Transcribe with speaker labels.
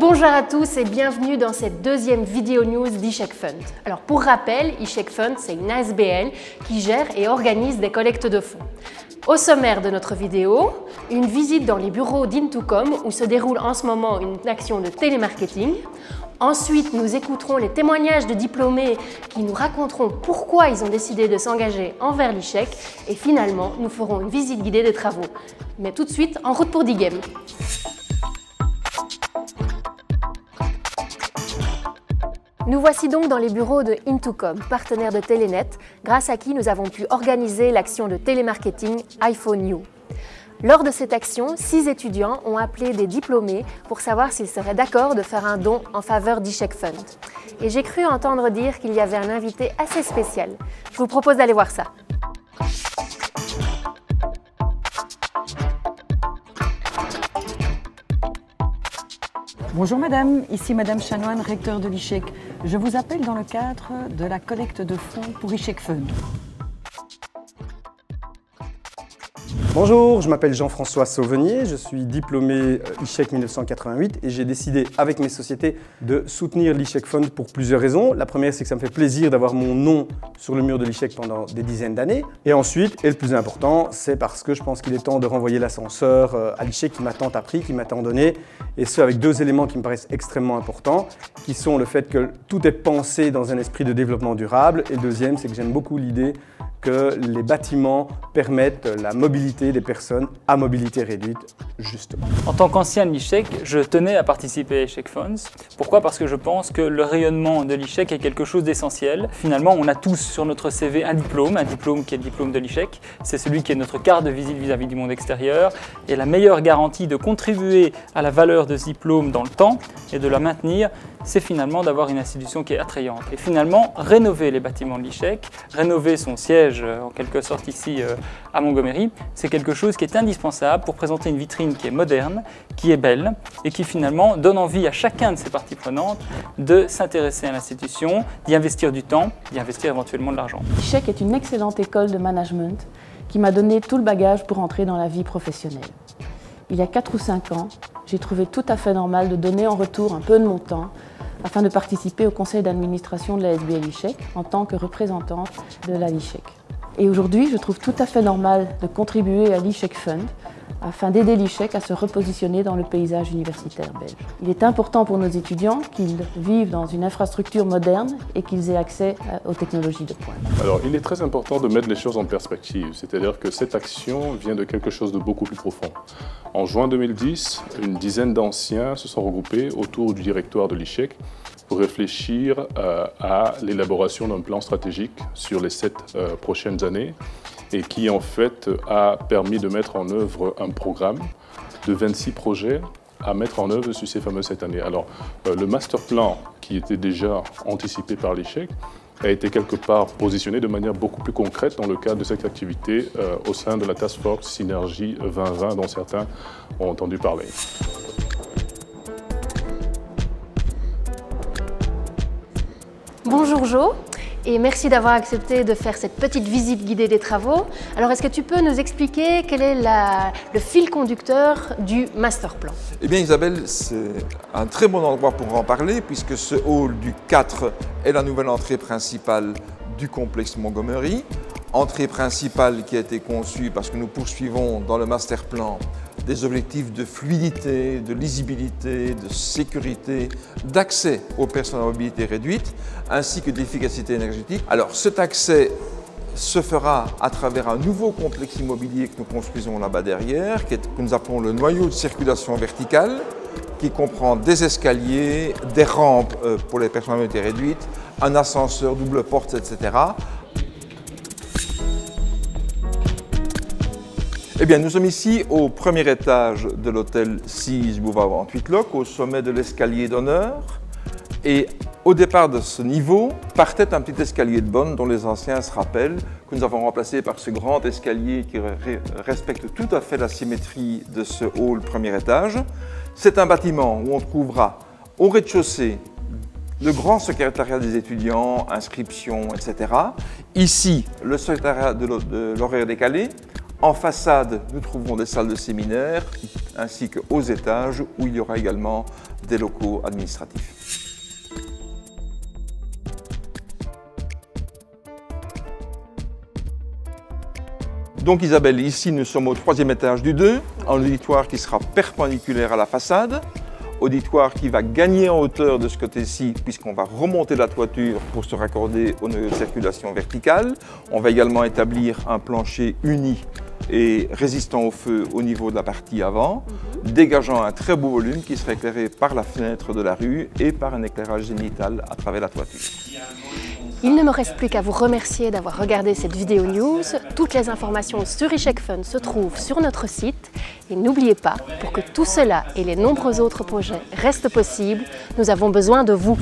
Speaker 1: Bonjour à tous et bienvenue dans cette deuxième vidéo news d'eCheck Fund. Alors pour rappel, eCheck Fund c'est une ASBL qui gère et organise des collectes de fonds. Au sommaire de notre vidéo, une visite dans les bureaux d'Intocom où se déroule en ce moment une action de télémarketing. Ensuite, nous écouterons les témoignages de diplômés qui nous raconteront pourquoi ils ont décidé de s'engager envers l'eCheck. Et finalement, nous ferons une visite guidée des travaux. Mais tout de suite, en route pour Digem. Nous voici donc dans les bureaux de Intocom, partenaire de Telenet, grâce à qui nous avons pu organiser l'action de télémarketing iPhone You. Lors de cette action, 6 étudiants ont appelé des diplômés pour savoir s'ils seraient d'accord de faire un don en faveur d'eCheck Fund. Et j'ai cru entendre dire qu'il y avait un invité assez spécial. Je vous propose d'aller voir ça.
Speaker 2: Bonjour madame, ici madame Chanoine, recteur de l'eCheck. Je vous appelle dans le cadre de la collecte de fonds pour eCheck Fund.
Speaker 3: Bonjour, je m'appelle Jean-François Sauvenier, je suis diplômé eCheck 1988 et j'ai décidé avec mes sociétés de soutenir l'eCheck Fund pour plusieurs raisons. La première, c'est que ça me fait plaisir d'avoir mon nom sur le mur de l'eCheck pendant des dizaines d'années. Et ensuite, et le plus important, c'est parce que je pense qu'il est temps de renvoyer l'ascenseur à l'eCheck qui m'a tant appris, qui m'a tant donné, et ce avec deux éléments qui me paraissent extrêmement importants, qui sont le fait que tout est pensé dans un esprit de développement durable, et le deuxième, c'est que j'aime beaucoup l'idée que les bâtiments permettent la mobilité des personnes à mobilité réduite, justement.
Speaker 4: En tant qu'ancien de l'eCheck, je tenais à participer à eCheck Funds. Pourquoi? Parce que je pense que le rayonnement de l'eCheck est quelque chose d'essentiel. Finalement, on a tous sur notre CV un diplôme qui est le diplôme de l'eCheck. C'est celui qui est notre carte de visite vis-à-vis du monde extérieur. Et la meilleure garantie de contribuer à la valeur de ce diplôme dans le temps et de la maintenir, c'est finalement d'avoir une institution qui est attrayante. Et finalement, rénover les bâtiments de l'eCheck, rénover son siège en quelque sorte ici à Montgomery, c'est quelque chose qui est indispensable pour présenter une vitrine qui est moderne, qui est belle et qui finalement donne envie à chacun de ces parties prenantes de s'intéresser à l'institution, d'y investir du temps, d'y investir éventuellement de l'argent.
Speaker 5: l'eCheck est une excellente école de management qui m'a donné tout le bagage pour entrer dans la vie professionnelle. Il y a 4 ou 5 ans, j'ai trouvé tout à fait normal de donner en retour un peu de mon temps afin de participer au conseil d'administration de la SBL eCheck en tant que représentante de la l'eCheck. Et aujourd'hui, je trouve tout à fait normal de contribuer à l'eCheck Fund afin d'aider l'eCheck à se repositionner dans le paysage universitaire belge. Il est important pour nos étudiants qu'ils vivent dans une infrastructure moderne et qu'ils aient accès aux technologies de pointe.
Speaker 6: Alors, il est très important de mettre les choses en perspective, c'est-à-dire que cette action vient de quelque chose de beaucoup plus profond. En juin 2010, une dizaine d'anciens se sont regroupés autour du directoire de l'eCheck pour réfléchir à l'élaboration d'un plan stratégique sur les 7 prochaines années et qui en fait a permis de mettre en œuvre un programme de 26 projets à mettre en œuvre sur ces fameuses 7 années. Alors le master plan qui était déjà anticipé par l'eCheck a été quelque part positionné de manière beaucoup plus concrète dans le cadre de cette activité au sein de la Task Force Synergie 2020 dont certains ont entendu parler.
Speaker 1: Bonjour Jo, et merci d'avoir accepté de faire cette petite visite guidée des travaux. Alors est-ce que tu peux nous expliquer quel est le fil conducteur du master plan?
Speaker 7: Eh bien Isabelle, c'est un très bon endroit pour en parler puisque ce hall du 4 est la nouvelle entrée principale du complexe Montgomery. Entrée principale qui a été conçue parce que nous poursuivons dans le master plan des objectifs de fluidité, de lisibilité, de sécurité, d'accès aux personnes à mobilité réduite, ainsi que d'efficacité énergétique. Alors cet accès se fera à travers un nouveau complexe immobilier que nous construisons là-bas derrière, que nous appelons le noyau de circulation verticale, qui comprend des escaliers, des rampes pour les personnes à mobilité réduite, un ascenseur, double porte, etc. Eh bien, nous sommes ici au premier étage de l'hôtel 6 Boulevard 28 Loc, au sommet de l'escalier d'honneur. Et au départ de ce niveau, partait un petit escalier de bonne dont les anciens se rappellent, que nous avons remplacé par ce grand escalier qui respecte tout à fait la symétrie de ce hall premier étage. C'est un bâtiment où on trouvera au rez-de-chaussée le grand secrétariat des étudiants, inscriptions, etc. Ici, le secrétariat de l'horaire décalé. En façade, nous trouverons des salles de séminaire, ainsi qu'aux étages où il y aura également des locaux administratifs. Donc Isabelle, ici nous sommes au 3e étage du 2, un auditoire qui sera perpendiculaire à la façade, auditoire qui va gagner en hauteur de ce côté-ci puisqu'on va remonter la toiture pour se raccorder au noyau de circulation verticale. On va également établir un plancher uni et résistant au feu au niveau de la partie avant, dégageant un très beau volume qui sera éclairé par la fenêtre de la rue et par un éclairage zénital à travers la toiture.
Speaker 1: Il ne me reste plus qu'à vous remercier d'avoir regardé cette vidéo news. Toutes les informations sur eCheckFund se trouvent sur notre site. Et n'oubliez pas, pour que tout cela et les nombreux autres projets restent possibles, nous avons besoin de vous.